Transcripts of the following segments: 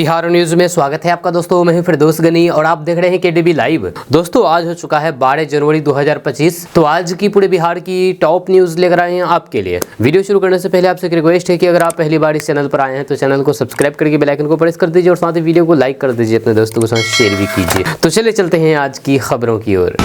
Bihar news में स्वागत है आपका दोस्तों। मैं हूं फिरदौस गनी और आप देख रहे हैं केडीबी लाइव। दोस्तों आज हो चुका है 12 जनवरी 2025। तो आज की पूरे बिहार की टॉप न्यूज लेकर आए हैं आपके लिए। वीडियो शुरू करने से पहले आपसे एक रिक्वेस्ट है कि अगर आप पहली बार इस चैनल पर आए हैं तो चैनल को सब्सक्राइब करके बेल आइकन को प्रेस कर दीजिए और साथ ही वीडियो को लाइक कर दीजिए, अपने दोस्तों के साथ शेयर भी कीजिए। तो चलिए चलते हैं आज की खबरों की ओर।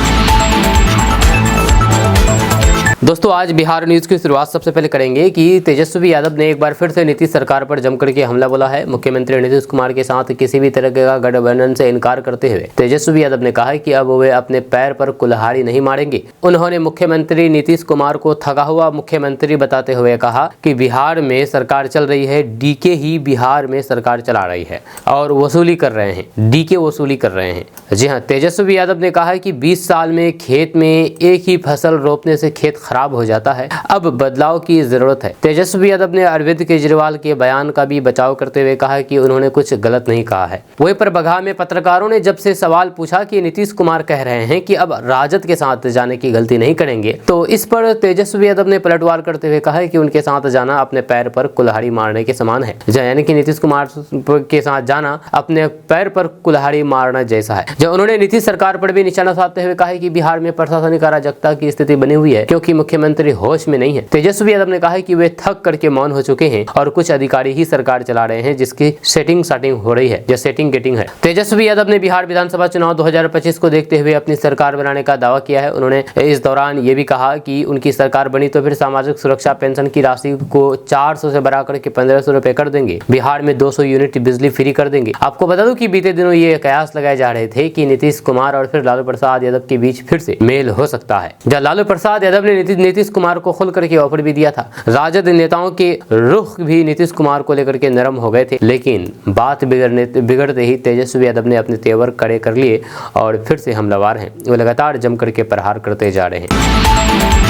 दोस्तों आज बिहार न्यूज की शुरुआत सबसे पहले करेंगे कि तेजस्वी यादव ने एक बार फिर से नीतीश सरकार पर जमकर के हमला बोला है। मुख्यमंत्री नीतीश कुमार के साथ किसी भी तरह का गठबंधन से इनकार करते हुए तेजस्वी यादव ने कहा कि अब वे अपने पैर पर कुल्हाड़ी नहीं मारेंगे। उन्होंने मुख्यमंत्री नीतीश कुमार को थका हुआ मुख्यमंत्री बताते हुए कहा कि बिहार में सरकार चल रही है, डीके ही बिहार में सरकार चला रही है और वसूली कर रहे हैं, डीके वसूली कर रहे हैं। जी हाँ, तेजस्वी यादव ने कहा कि 20 साल में खेत में एक ही फसल रोपने से खेत खराब हो जाता है, अब बदलाव की जरूरत है। तेजस्वी यादव ने अरविंद केजरीवाल के बयान का भी बचाव करते हुए कहा कि उन्होंने कुछ गलत नहीं कहा है। वहीं पर बगहा में पत्रकारों ने जब से सवाल पूछा कि नीतीश कुमार कह रहे हैं कि अब राजद के साथ जाने की गलती नहीं करेंगे, तो इस पर तेजस्वी यादव ने पलटवार करते हुए कहा कि उनके साथ जाना अपने पैर पर कुल्हाड़ी मारने के समान है। यानी कि नीतीश कुमार के साथ जाना अपने पैर पर कुल्हाड़ी मारना जैसा है। जब उन्होंने नीतीश सरकार पर भी निशाना साधते हुए कहा कि बिहार में प्रशासनिक अराजकता की स्थिति बनी हुई है क्योंकि मुख्यमंत्री होश में नहीं है। तेजस्वी यादव ने कहा कि वे थक करके मौन हो चुके हैं और कुछ अधिकारी ही सरकार चला रहे हैं जिसकी सेटिंग हो रही है, जो सेटिंग गेटिंग है। तेजस्वी यादव ने बिहार विधानसभा चुनाव 2025 को देखते हुए अपनी सरकार बनाने का दावा किया है। उन्होंने इस दौरान ये भी कहा कि उनकी सरकार बनी तो फिर सामाजिक सुरक्षा पेंशन की राशि को 400 से बढ़ाकर के 1500 रुपए कर देंगे। बिहार में 200 यूनिट बिजली फ्री कर देंगे। आपको बता दूं कि बीते दिनों ये कयास लगाए जा रहे थे कि नीतीश कुमार और फिर लालू प्रसाद यादव के बीच फिर से मेल हो सकता है। जब लालू प्रसाद यादव ने नीतीश कुमार को खुल करके ऑफर भी दिया था। राजद नेताओं के रुख भी नीतीश कुमार को लेकर के नरम हो गए थे, लेकिन बात बिगड़ते ही तेजस्वी यादव ने अपने तेवर कड़े कर लिए और फिर से हमलावर हैं। वो लगातार जम करके प्रहार करते जा रहे हैं।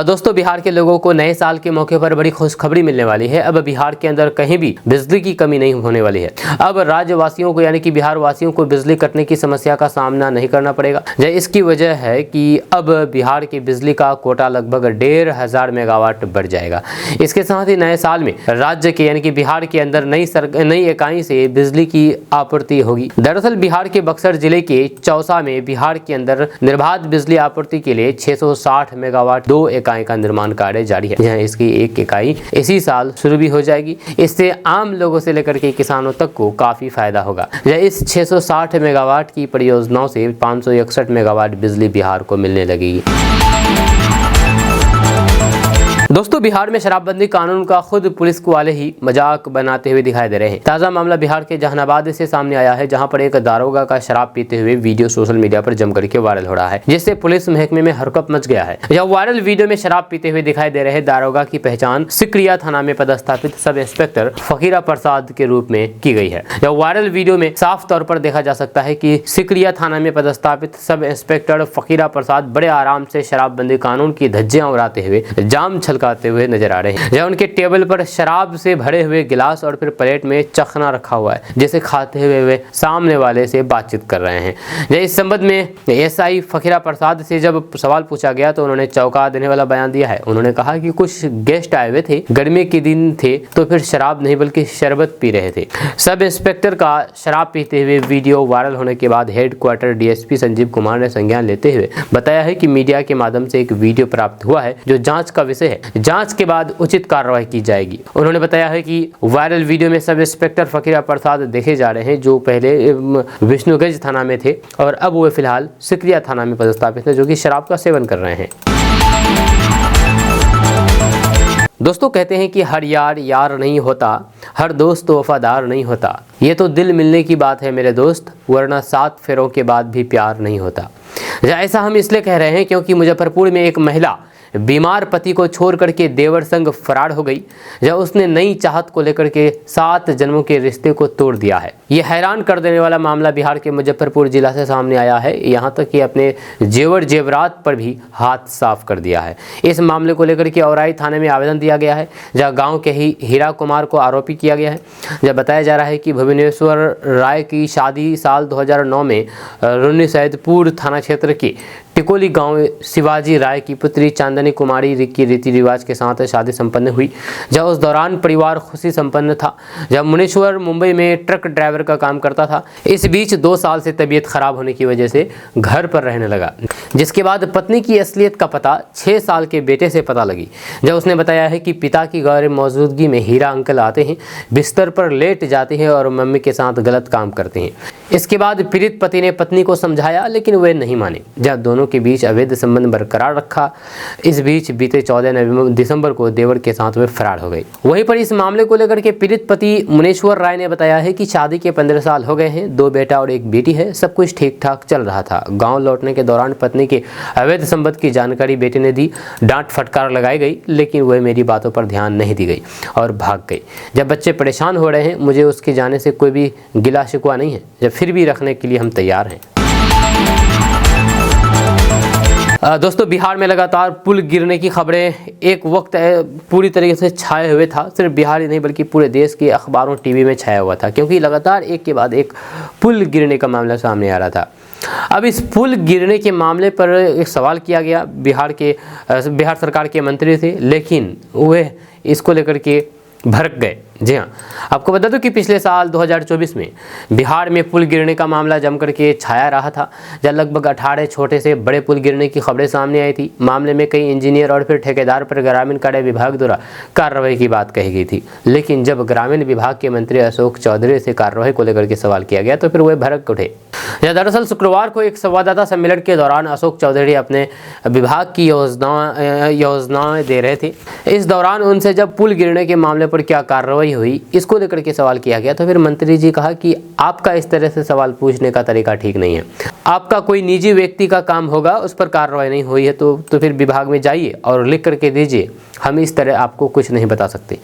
दोस्तों बिहार के लोगों को नए साल के मौके पर बड़ी खुशखबरी मिलने वाली है। अब बिहार के अंदर कहीं भी बिजली की कमी नहीं होने वाली है। अब राज्यवासियों को यानी कि बिहार वासियों को बिजली कटने की समस्या का सामना नहीं करना पड़ेगा। इसकी वजह है कि अब बिहार की बिजली का कोटा लगभग 1500 मेगावाट बढ़ जाएगा। इसके साथ ही नए साल में राज्य के यानी कि बिहार के अंदर नई इकाई से बिजली की आपूर्ति होगी। दरअसल बिहार के बक्सर जिले के चौसा में बिहार के अंदर निर्बाध बिजली आपूर्ति के लिए 660 मेगावाट 2 इकाई का निर्माण कार्य जारी है। यहाँ इसकी एक इकाई इसी साल शुरू भी हो जाएगी। इससे आम लोगों से लेकर के किसानों तक को काफी फायदा होगा। इस 660 मेगावाट की परियोजनाओं से 561 मेगावाट बिजली बिहार को मिलने लगेगी। दोस्तों बिहार में शराबबंदी कानून का खुद पुलिस वाले ही मजाक बनाते हुए दिखाई दे रहे हैं। ताजा मामला बिहार के जहानाबाद से सामने आया है, जहां पर एक दारोगा का शराब पीते हुए वीडियो सोशल मीडिया पर जम करके वायरल हो रहा है, जिससे पुलिस महकमे में हरकत मच गया है। यह वायरल वीडियो में शराब पीते हुए दिखाई दे रहे दारोगा की पहचान सिकरिया थाना में पदस्थापित सब इंस्पेक्टर फकीरा प्रसाद के रूप में की गई है। यह वायरल वीडियो में साफ तौर पर देखा जा सकता है कि सिकरिया थाना में पदस्थापित सब इंस्पेक्टर फकीरा प्रसाद बड़े आराम से शराबबंदी कानून की धज्जियां उड़ाते हुए जाम छलकाते हुए नजर आ रहे हैं। जहाँ उनके टेबल पर शराब से भरे हुए गिलास और फिर प्लेट में चखना रखा हुआ है, जिसे खाते हुए वे सामने वाले से बातचीत कर रहे हैं। इस संबंध में एसआई फकीरा प्रसाद से जब सवाल पूछा गया तो उन्होंने चौंका देने वाला बयान दिया है। उन्होंने कहा कि कुछ गेस्ट आए हुए थे, गर्मी के दिन थे, तो फिर शराब नहीं बल्कि शरबत पी रहे थे। सब इंस्पेक्टर का शराब पीते हुए वीडियो वायरल होने के बाद हेडक्वार्टर डीएसपी संजीव कुमार ने संज्ञान लेते हुए बताया है कि मीडिया के माध्यम से एक वीडियो प्राप्त हुआ है जो जांच का विषय है। जांच के बाद उचित कार्रवाई की जाएगी। उन्होंने बताया है कि वायरल वीडियो में सब इंस्पेक्टर फकीरा प्रसाद देखे जा रहे हैं जो पहले विष्णुगंज थाना में थे और अब वो फिलहाल सिकरिया थाना में पदस्थापित है, जो कि शराब का सेवन कर रहे हैं। दोस्तों कहते हैं कि हर यार यार नहीं होता, हर दोस्त तो वफादार नहीं होता। ये तो दिल मिलने की बात है मेरे दोस्त, वरना 7 फेरों के बाद भी प्यार नहीं होता। ऐसा हम इसलिए कह रहे हैं क्योंकि मुजफ्फरपुर में एक महिला बीमार पति को छोड़ करके देवर संग फरार हो गई, जब उसने नई चाहत को लेकर के 7 जन्मों के रिश्ते को तोड़ दिया है। ये हैरान कर देने वाला मामला बिहार के मुजफ्फरपुर जिला से सामने आया है। यहाँ तक कि अपने जेवर जेवरात पर भी हाथ साफ कर दिया है। इस मामले को लेकर के औराई थाने में आवेदन दिया गया है, जहाँ गाँव के ही हीरा कुमार को आरोपी किया गया है। जब बताया जा रहा है कि भुवनेश्वर राय की शादी साल 2009 में रुन्नी सैदपुर थाना क्षेत्र के टिकोली गांव शिवाजी राय की पुत्री चांदनी कुमारी की रीति रिवाज के साथ शादी संपन्न हुई। जब उस दौरान परिवार खुशी संपन्न था। जब मुनेश्वर मुंबई में ट्रक ड्राइवर का काम करता था। इस बीच 2 साल से तबीयत खराब होने की वजह से घर पर रहने लगा, जिसके बाद पत्नी की असलियत का पता 6 साल के बेटे से पता लगी। जब उसने बताया है कि पिता की गैर मौजूदगी में हीरा अंकल आते हैं, बिस्तर पर लेट जाते हैं और मम्मी के साथ गलत काम करते हैं। इसके बाद पीड़ित पति ने पत्नी को समझाया, लेकिन वे नहीं माने। जब दोनों के बीच अवैध संबंध बरकरार रखा। इस बीच बीते 14 दिसंबर को देवर के साथ वे फरार हो गई। वहीं पर इस मामले को लेकर के पीड़ित पति मुनेश्वर राय ने बताया है कि शादी के 15 साल हो गए हैं, 2 बेटा और 1 बेटी है, सब कुछ ठीक ठाक चल रहा था। गांव लौटने के दौरान पत्नी के अवैध संबंध की जानकारी बेटे ने दी। डांट फटकार लगाई गई, लेकिन वह मेरी बातों पर ध्यान नहीं दी गई और भाग गई। जब बच्चे परेशान हो रहे हैं, मुझे उसके जाने से कोई भी गिला शिकवा नहीं है। जब फिर भी रखने के लिए हम तैयार हैं। दोस्तों, बिहार में लगातार पुल गिरने की खबरें एक वक्त पूरी तरीके से छाए हुए था। सिर्फ बिहार ही नहीं बल्कि पूरे देश के अखबारों टीवी में छाया हुआ था, क्योंकि लगातार एक के बाद एक पुल गिरने का मामला सामने आ रहा था। अब इस पुल गिरने के मामले पर एक सवाल किया गया बिहार सरकार के मंत्री से, लेकिन वे इसको लेकर के भड़क गए। जी हाँ, आपको बता दूं कि पिछले साल 2024 में बिहार में पुल गिरने का मामला जमकर के छाया रहा था, जब लगभग 18 छोटे से बड़े पुल गिरने की खबरें सामने आई थी। मामले में कई इंजीनियर और फिर ठेकेदार पर ग्रामीण कार्य विभाग द्वारा कार्रवाई की बात कही गई थी। लेकिन जब ग्रामीण विभाग के मंत्री अशोक चौधरी से कार्रवाई को लेकर के सवाल किया गया तो फिर वह भड़क उठे। दरअसल शुक्रवार को एक संवाददाता सम्मेलन के दौरान अशोक चौधरी अपने विभाग की योजनाएं दे रहे थे। इस दौरान उनसे जब पुल गिरने के मामले पर क्या कार्रवाई हुई, इसको लेकर के सवाल किया गया तो फिर मंत्री जी कहा कि आपका इस तरह से सवाल पूछने का तरीका ठीक नहीं है। आपका कोई निजी व्यक्ति का काम होगा, उस पर कार्रवाई नहीं हुई है तो फिर विभाग में जाइए और लिख करके दीजिए। हम इस तरह आपको कुछ नहीं बता सकते।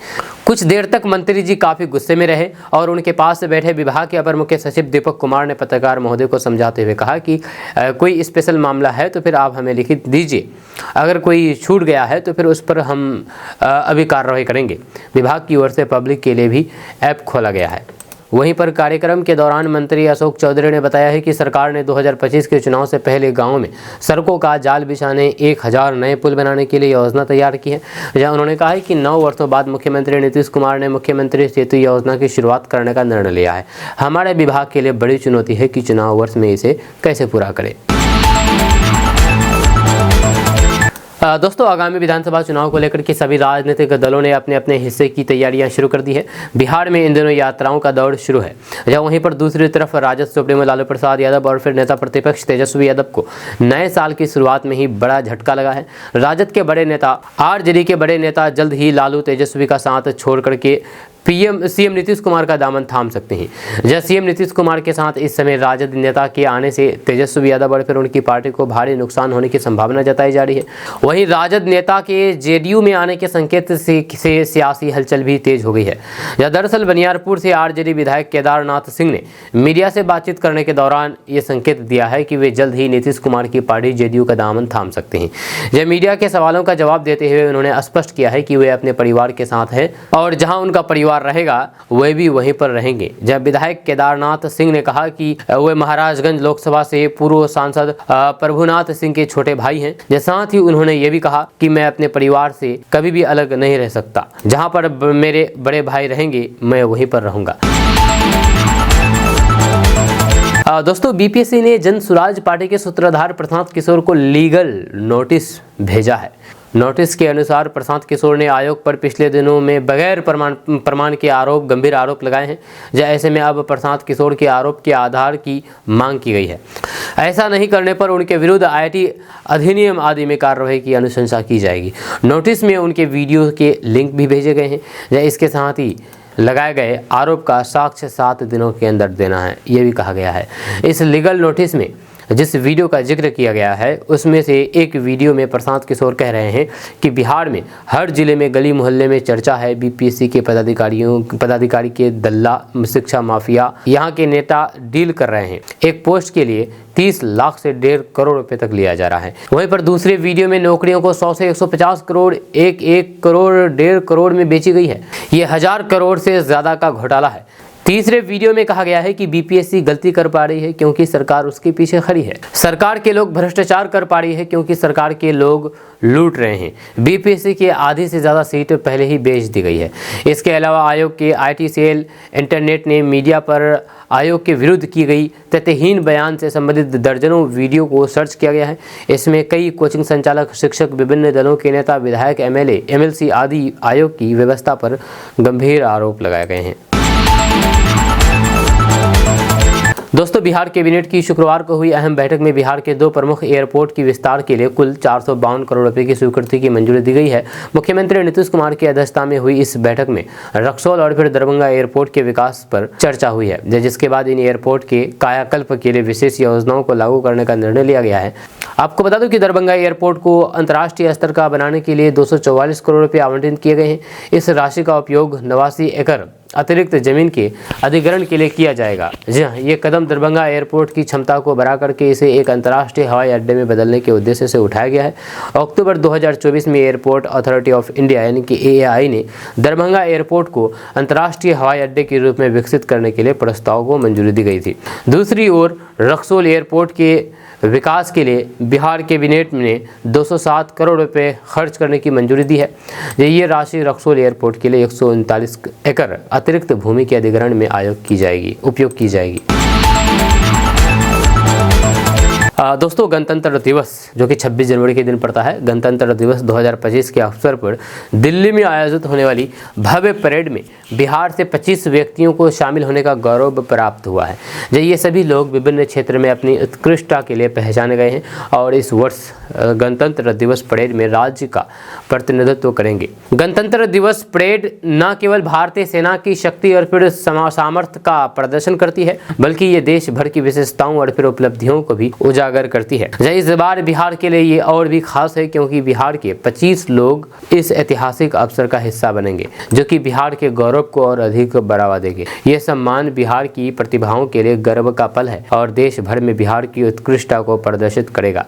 कुछ देर तक मंत्री जी काफ़ी गुस्से में रहे और उनके पास से बैठे विभाग के अपर मुख्य सचिव दीपक कुमार ने पत्रकार महोदय को समझाते हुए कहा कि कोई स्पेशल मामला है तो फिर आप हमें लिखित दीजिए। अगर कोई छूट गया है तो फिर उस पर हम अभी कार्रवाई करेंगे। विभाग की ओर से पब्लिक के लिए भी ऐप खोला गया है। वहीं पर कार्यक्रम के दौरान मंत्री अशोक चौधरी ने बताया है कि सरकार ने 2025 के चुनाव से पहले गांव में सड़कों का जाल बिछाने 1000 नए पुल बनाने के लिए योजना तैयार की है। जहां उन्होंने कहा है कि 9 वर्षों बाद मुख्यमंत्री नीतीश कुमार ने मुख्यमंत्री सेतु योजना की शुरुआत करने का निर्णय लिया है। हमारे विभाग के लिए बड़ी चुनौती है कि चुनाव वर्ष में इसे कैसे पूरा करें। दोस्तों, आगामी विधानसभा चुनाव को लेकर के सभी राजनीतिक दलों ने अपने अपने हिस्से की तैयारियां शुरू कर दी है। बिहार में इन दिनों यात्राओं का दौर शुरू है, जहां वहीं पर दूसरी तरफ राजद सुप्रीमो लालू प्रसाद यादव और फिर नेता प्रतिपक्ष तेजस्वी यादव को नए साल की शुरुआत में ही बड़ा झटका लगा है। राजद के बड़े नेता आरजेडी के बड़े नेता जल्द ही लालू तेजस्वी का साथ छोड़ करके सीएम नीतीश कुमार का दामन थाम सकते हैं। जब सीएम नीतीश कुमार के साथ इस समय राजद नेता के आने से तेजस्वी यादव और फिर उनकी पार्टी को भारी नुकसान होने की संभावना जताई जा रही है। वहीं राजद नेता के जेडीयू में आने के संकेत से सियासी हलचल भी तेज हो गई है। दरअसल बनियारपुर से आरजेडी विधायक केदारनाथ सिंह ने मीडिया से बातचीत करने के दौरान ये संकेत दिया है कि वे जल्द ही नीतीश कुमार की पार्टी जेडीयू का दामन थाम सकते हैं। जब मीडिया के सवालों का जवाब देते हुए उन्होंने स्पष्ट किया है कि वे अपने परिवार के साथ हैं और जहां उनका परिवार रहेगा वे भी वहीं पर रहेंगे। जब विधायक केदारनाथ सिंह ने कहा कि वे महाराजगंज लोकसभा से पूर्व सांसद प्रभुनाथ सिंह के छोटे भाई हैं। साथ ही उन्होंने ये भी कहा कि मैं अपने परिवार से कभी भी अलग नहीं रह सकता। जहां पर मेरे बड़े भाई रहेंगे मैं वहीं पर रहूंगा। दोस्तों, बीपीएससी ने जन स्वराज पार्टी के सूत्रधार प्रशांत किशोर को लीगल नोटिस भेजा है। नोटिस के अनुसार प्रशांत किशोर ने आयोग पर पिछले दिनों में बगैर प्रमाण के गंभीर आरोप लगाए हैं। ऐसे में अब प्रशांत किशोर के आरोप के आधार की मांग की गई है। ऐसा नहीं करने पर उनके विरुद्ध आईटी अधिनियम आदि में कार्रवाई की अनुशंसा की जाएगी। नोटिस में उनके वीडियो के लिंक भी भेजे गए हैं। इसके साथ ही लगाए गए आरोप का साक्ष्य 7 दिनों के अंदर देना है, ये भी कहा गया है। इस लीगल नोटिस में जिस वीडियो का जिक्र किया गया है उसमें से एक वीडियो में प्रशांत किशोर कह रहे हैं कि बिहार में हर जिले में गली मोहल्ले में चर्चा है बीपीएससी के पदाधिकारी के दल्ला शिक्षा माफिया यहाँ के नेता डील कर रहे हैं। एक पोस्ट के लिए 30 लाख से 1.5 करोड़ रुपए तक लिया जा रहा है। वहीं पर दूसरे वीडियो में नौकरियों को 100 से 150 करोड़ 1 करोड़ 1.5 करोड़ में बेची गई है। ये 1000 करोड़ से ज्यादा का घोटाला है। तीसरे वीडियो में कहा गया है कि बीपीएससी गलती कर पा रही है क्योंकि सरकार उसके पीछे खड़ी है। सरकार के लोग भ्रष्टाचार कर पा रही है क्योंकि सरकार के लोग लूट रहे हैं। बीपीएससी की आधी से ज़्यादा सीट पहले ही बेच दी गई है। इसके अलावा आयोग के आईटी सेल इंटरनेट ने मीडिया पर आयोग के विरुद्ध की गई तथ्यहीन बयान से संबंधित दर्जनों वीडियो को सर्च किया गया है। इसमें कई कोचिंग संचालक, शिक्षक, विभिन्न दलों के नेता, विधायक, एमएलए, एमएलसी आदि आयोग की व्यवस्था पर गंभीर आरोप लगाए गए हैं। दोस्तों, बिहार कैबिनेट की शुक्रवार को हुई अहम बैठक में बिहार के 2 प्रमुख एयरपोर्ट की विस्तार के लिए कुल 452 करोड़ रुपए की स्वीकृति की मंजूरी दी गई है। मुख्यमंत्री नीतीश कुमार की अध्यक्षता में हुई इस बैठक में रक्सौल और फिर दरभंगा एयरपोर्ट के विकास पर चर्चा हुई है, जिसके बाद इन एयरपोर्ट के कायाकल्प के लिए विशेष योजनाओं को लागू करने का निर्णय लिया गया है। आपको बता दूं कि दरभंगा एयरपोर्ट को अंतर्राष्ट्रीय स्तर का बनाने के लिए 244 करोड़ रुपये आवंटित किए गए हैं। इस राशि का उपयोग 89 एकड़ अतिरिक्त जमीन के अधिग्रहण के लिए किया जाएगा। जी हाँ, ये कदम दरभंगा एयरपोर्ट की क्षमता को बढ़ा करके इसे एक अंतर्राष्ट्रीय हवाई अड्डे में बदलने के उद्देश्य से उठाया गया है। अक्टूबर 2024 में एयरपोर्ट अथॉरिटी ऑफ इंडिया यानी कि एएआई ने दरभंगा एयरपोर्ट को अंतर्राष्ट्रीय हवाई अड्डे के रूप में विकसित करने के लिए प्रस्ताव को मंजूरी दी गई थी। दूसरी ओर रक्सौल एयरपोर्ट के विकास के लिए बिहार कैबिनेट ने 207 करोड़ रुपए खर्च करने की मंजूरी दी है। ये राशि रक्सौल एयरपोर्ट के लिए 139 एकड़ अतिरिक्त भूमि के अधिग्रहण में उपयोग की जाएगी। दोस्तों, गणतंत्र दिवस जो कि 26 जनवरी के दिन पड़ता है, गणतंत्र दिवस 2025 के अवसर पर दिल्ली में आयोजित होने वाली भव्य परेड में बिहार से 25 व्यक्तियों को शामिल होने का गौरव प्राप्त हुआ है। ये सभी लोग विभिन्न क्षेत्र में अपनी उत्कृष्टता के लिए पहचाने गए हैं और इस वर्ष गणतंत्र दिवस परेड में राज्य का प्रतिनिधित्व करेंगे। गणतंत्र दिवस परेड न केवल भारतीय सेना की शक्ति और फिर सामर्थ्य का प्रदर्शन करती है, बल्कि ये देश भर की विशेषताओं और फिर उपलब्धियों को भी उजागर करती है। इस बार बिहार के लिए ये और भी खास है क्योंकि बिहार के 25 लोग इस ऐतिहासिक अवसर का हिस्सा बनेंगे, जो कि बिहार के गौरव को और अधिक बढ़ावा देंगे। ये सम्मान बिहार की प्रतिभाओं के लिए गर्व का पल है और देश भर में बिहार की उत्कृष्टता को प्रदर्शित करेगा।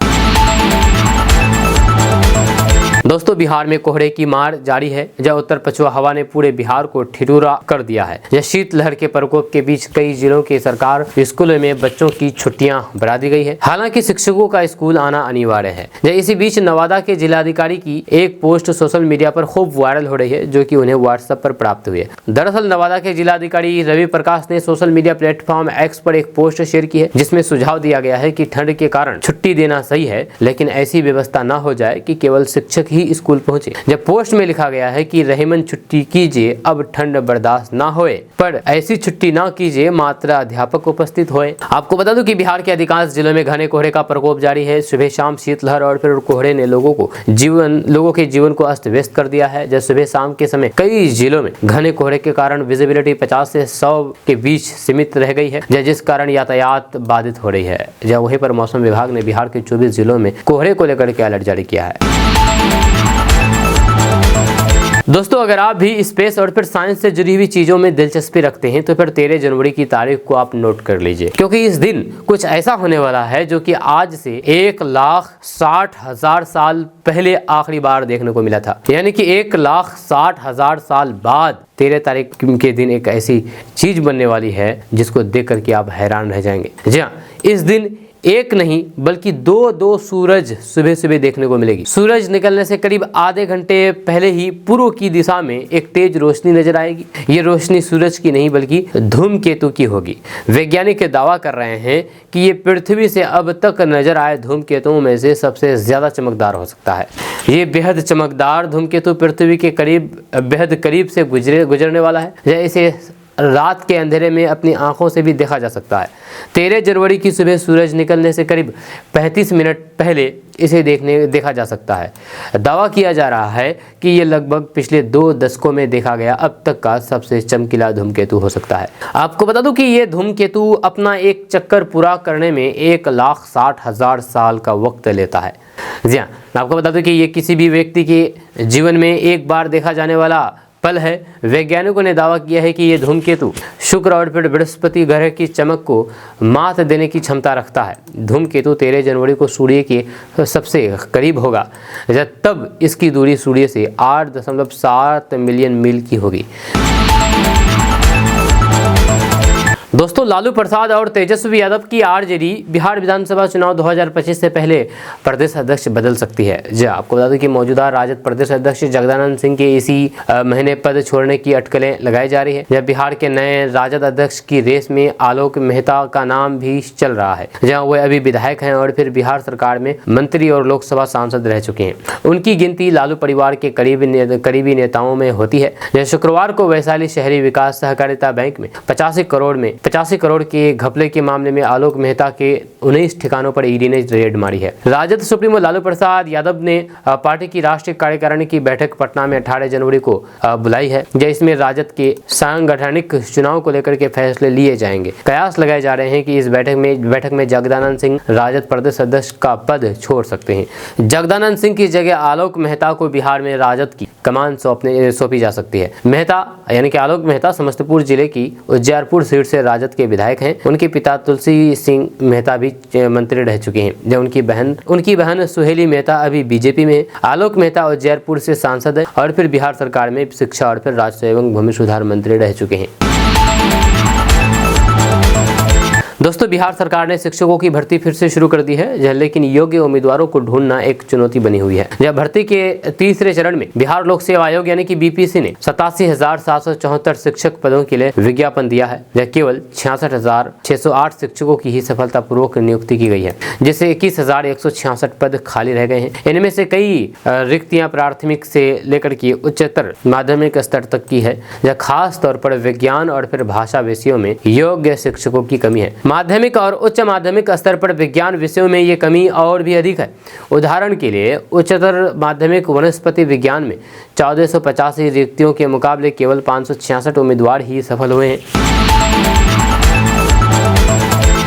दोस्तों, बिहार में कोहरे की मार जारी है। उत्तर पछुआ हवा ने पूरे बिहार को ठिठुरा कर दिया है। शीतलहर के प्रकोप के बीच कई जिलों के सरकार स्कूलों में बच्चों की छुट्टियां बढ़ा दी गई है। हालांकि शिक्षकों का स्कूल आना अनिवार्य है। इसी बीच नवादा के जिलाधिकारी की एक पोस्ट सोशल मीडिया पर खूब वायरल हो रही है, जो कि उन्हें व्हाट्सएप पर प्राप्त हुई है। दरअसल नवादा के जिलाधिकारी रवि प्रकाश ने सोशल मीडिया प्लेटफॉर्म एक्स पर एक पोस्ट शेयर की है, जिसमें सुझाव दिया गया है कि ठंड के कारण छुट्टी देना सही है, लेकिन ऐसी व्यवस्था न हो जाए कि केवल शिक्षक ही स्कूल पहुंचे। जब पोस्ट में लिखा गया है कि रहीमन छुट्टी कीजिए, अब ठंड बर्दाश्त ना होए, पर ऐसी छुट्टी ना कीजिए, मात्र अध्यापक उपस्थित होए। आपको बता दूं कि बिहार के अधिकांश जिलों में घने कोहरे का प्रकोप जारी है। सुबह शाम शीतलहर और फिर कोहरे ने लोगों के जीवन को अस्त व्यस्त कर दिया है। जब सुबह शाम के समय कई जिलों में घने कोहरे के कारण विजिबिलिटी 50 से 100 के बीच सीमित रह गई है, जिस कारण यातायात बाधित हो रही है। वहीं पर मौसम विभाग ने बिहार के 24 जिलों में कोहरे को लेकर के अलर्ट जारी किया है। दोस्तों, अगर आप भी स्पेस और फिर साइंस से जुड़ी हुई चीजों में दिलचस्पी रखते हैं तो फिर 13 जनवरी की तारीख को आप नोट कर लीजिए, क्योंकि इस दिन कुछ ऐसा होने वाला है जो कि आज से 1,60,000 साल पहले आखिरी बार देखने को मिला था। यानी कि 1,60,000 साल बाद 13 तारीख के दिन एक ऐसी चीज बनने वाली है जिसको देख करके आप हैरान रह जाएंगे। जी हाँ, इस दिन एक नहीं बल्कि दो सूरज सुबह सुबह देखने को मिलेगी। सूरज निकलने से करीब आधे घंटे पहले ही पूर्व की दिशा में एक तेज रोशनी नजर आएगी। ये रोशनी सूरज की नहीं बल्कि धूमकेतु की होगी। वैज्ञानिक दावा कर रहे हैं कि ये पृथ्वी से अब तक नजर आए धूमकेतुओं में से सबसे ज्यादा चमकदार हो सकता है। ये बेहद चमकदार धूमकेतु पृथ्वी के बेहद करीब से गुजरने वाला है। इसे रात के अंधेरे में अपनी आंखों से भी देखा जा सकता है। 13 जनवरी की सुबह सूरज निकलने से करीब 35 मिनट पहले इसे देखा जा सकता है। दावा किया जा रहा है कि ये लगभग पिछले 2 दशकों में देखा गया अब तक का सबसे चमकीला धूमकेतु हो सकता है। आपको बता दूं कि ये धूमकेतु अपना एक चक्कर पूरा करने में 1,60,000 साल का वक्त लेता है। जी हाँ, आपको बता दूं कि ये किसी भी व्यक्ति के जीवन में एक बार देखा जाने वाला पल है। वैज्ञानिकों ने दावा किया है कि ये धूमकेतु शुक्र और फिर बृहस्पति ग्रह की चमक को मात देने की क्षमता रखता है। धूमकेतु 13 जनवरी को सूर्य के सबसे करीब होगा, तब इसकी दूरी सूर्य से 8.7 मिलियन मील की होगी। दोस्तों, लालू प्रसाद और तेजस्वी यादव की आरजेडी बिहार विधानसभा चुनाव 2025 से पहले प्रदेश अध्यक्ष बदल सकती है। जी आपको बता दें कि मौजूदा राजद प्रदेश अध्यक्ष जगदानंद सिंह के इसी महीने पद छोड़ने की अटकलें लगाई जा रही है। जब बिहार के नए राजद अध्यक्ष की रेस में आलोक मेहता का नाम भी चल रहा है, जहाँ वो अभी विधायक हैं और फिर बिहार सरकार में मंत्री और लोकसभा सांसद रह चुके हैं। उनकी गिनती लालू परिवार के करीबी नेताओं में होती है। शुक्रवार को वैशाली शहरी विकास सहकारिता बैंक में 85 करोड़ के घपले के मामले में आलोक मेहता के 19 ठिकानों पर ईडी ने रेड मारी है। राजद सुप्रीमो लालू प्रसाद यादव ने पार्टी की राष्ट्रीय कार्यकारिणी की बैठक पटना में 18 जनवरी को बुलाई है, जिसमें राजद के सांगठनिक चुनाव को लेकर के फैसले लिए जाएंगे। कयास लगाए जा रहे हैं कि इस बैठक में जगदानंद सिंह राजद प्रदेश अध्यक्ष का पद छोड़ सकते हैं। जगदानंद सिंह की जगह आलोक मेहता को बिहार में राजद की कमान सौंपी जा सकती है। मेहता यानी कि आलोक मेहता समस्तीपुर जिले की उज्जैरपुर सीट से राजद के विधायक हैं। उनके पिता तुलसी सिंह मेहता भी मंत्री रह चुके हैं, जब उनकी बहन सुहेली मेहता अभी बीजेपी में। आलोक मेहता उज्जैरपुर से सांसद है और फिर बिहार सरकार में शिक्षा और फिर राजस्व एवं भूमि सुधार मंत्री रह चुके हैं। दोस्तों, बिहार सरकार ने शिक्षकों की भर्ती फिर से शुरू कर दी है, लेकिन योग्य उम्मीदवारों को ढूंढना एक चुनौती बनी हुई है। जब भर्ती के तीसरे चरण में बिहार लोक सेवा आयोग यानी कि बीपीएससी ने 87,774 शिक्षक पदों के लिए विज्ञापन दिया है। यह केवल 66,608 शिक्षकों की ही सफलतापूर्वक नियुक्ति की गई है, जिससे 21,166 पद खाली रह गए हैं। इनमें से कई रिक्तियां प्राथमिक से लेकर के उच्चतर माध्यमिक स्तर तक की है। यह खास तौर पर विज्ञान और फिर भाषा विषयों में योग्य शिक्षकों की कमी है। माध्यमिक और उच्च माध्यमिक स्तर पर विज्ञान विषयों में ये कमी और भी अधिक है। उदाहरण के लिए उच्चतर माध्यमिक वनस्पति विज्ञान में 1485 रिक्तियों के मुकाबले केवल 566 उम्मीदवार ही सफल हुए हैं।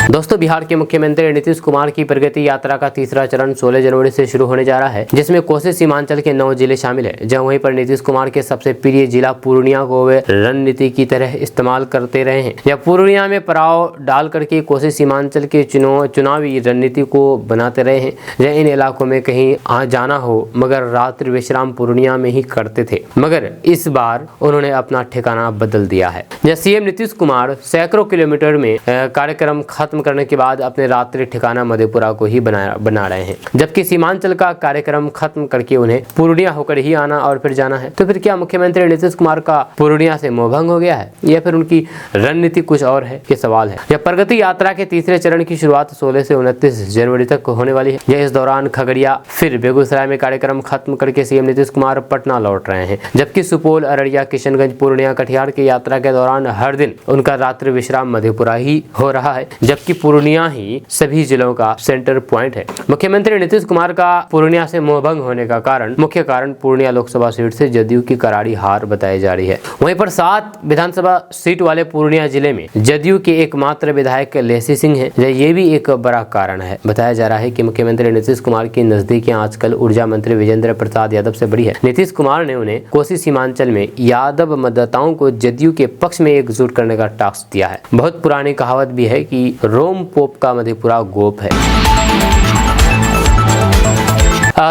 दोस्तों, बिहार के मुख्यमंत्री नीतीश कुमार की प्रगति यात्रा का तीसरा चरण 16 जनवरी से शुरू होने जा रहा है, जिसमें कोसी सीमांचल के 9 जिले शामिल है। जहां वहीं पर नीतीश कुमार के सबसे प्रिय जिला पूर्णिया को वे रणनीति की तरह इस्तेमाल करते रहे हैं। या पूर्णिया में पड़ाव डाल करके कोसी सीमांचल के चुनावी रणनीति को बनाते रहे हैं। जहाँ इन इलाकों में कहीं जाना हो मगर रात्रि विश्राम पूर्णिया में ही करते थे, मगर इस बार उन्होंने अपना ठिकाना बदल दिया है। जहाँ सीएम नीतीश कुमार सैकड़ों किलोमीटर में कार्यक्रम खत्म करने के बाद अपने रात्रि ठिकाना मधेपुरा को ही बना रहे हैं, जबकि सीमांचल का कार्यक्रम खत्म करके उन्हें पूर्णिया होकर ही आना और फिर जाना है। तो फिर क्या मुख्यमंत्री नीतीश कुमार का पूर्णिया से मोहभंग हो गया है या फिर उनकी रणनीति कुछ और है, ये सवाल है। यह प्रगति यात्रा के तीसरे चरण की शुरुआत 16 से 29 जनवरी तक होने वाली है। यह इस दौरान खगड़िया फिर बेगूसराय में कार्यक्रम खत्म करके सीएम नीतीश कुमार पटना लौट रहे हैं, जबकि सुपौल, अररिया, किशनगंज, पूर्णिया, कटिहार की यात्रा के दौरान हर दिन उनका रात्रि विश्राम मधेपुरा ही हो रहा है, जबकि पूर्णिया ही सभी जिलों का सेंटर पॉइंट है। मुख्यमंत्री नीतीश कुमार का पूर्णिया से मोहभंग होने का मुख्य कारण पूर्णिया लोकसभा सीट से जदयू की करारी हार बताई जा रही है। वहीं पर 7 विधानसभा सीट वाले पूर्णिया जिले में जदयू के एकमात्र विधायक लेसी सिंह हैं। ये भी एक बड़ा कारण है। बताया जा रहा है कि मुख्यमंत्री नीतीश कुमार की नजदीकियां आजकल ऊर्जा मंत्री विजेंद्र प्रसाद यादव से बड़ी है। नीतीश कुमार ने उन्हें कोसी सीमांचल में यादव मतदाताओं को जदयू के पक्ष में एकजुट करने का टास्क दिया है। बहुत पुरानी कहावत भी है कि रोम पोप का मधेपुरा गोप है।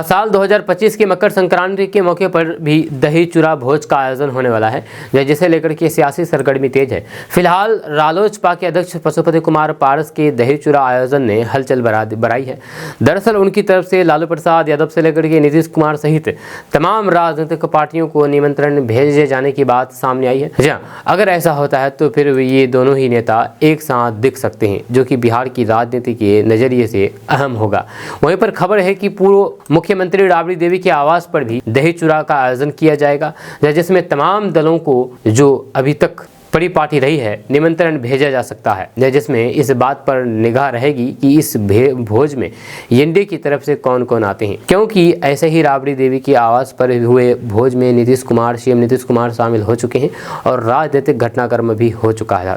साल 2025 के मकर संक्रांति के मौके पर भी दही चूरा भोज का आयोजन होने वाला है, जिसे लेकर के सियासी सरगर्मी तेज है। फिलहाल रालोसपा के अध्यक्ष पशुपति कुमार पारस के दही चूरा आयोजन ने हलचल बढ़ाई है। दरअसल उनकी तरफ से लालू प्रसाद यादव से लेकर के नीतीश कुमार सहित तमाम राजनीतिक पार्टियों को निमंत्रण भेजे जाने की बात सामने आई है। जहाँ अगर ऐसा होता है तो फिर ये दोनों ही नेता एक साथ दिख सकते हैं, जो कि बिहार की राजनीति के नजरिए से अहम होगा। वहीं पर खबर है कि पूर्व मुख्यमंत्री राबड़ी देवी के आवास पर भी दही चूरा का आयोजन किया जाएगा, जिसमें तमाम दलों को जो अभी तक परिपाटी रही है निमंत्रण भेजा जा सकता है, जिसमें इस बात पर निगाह रहेगी कि इस भोज में एनडीए की तरफ से कौन कौन आते हैं, क्योंकि ऐसे ही राबड़ी देवी के आवास पर हुए भोज में सीएम नीतीश कुमार शामिल हो चुके हैं और राजनीतिक घटनाक्रम भी हो चुका है।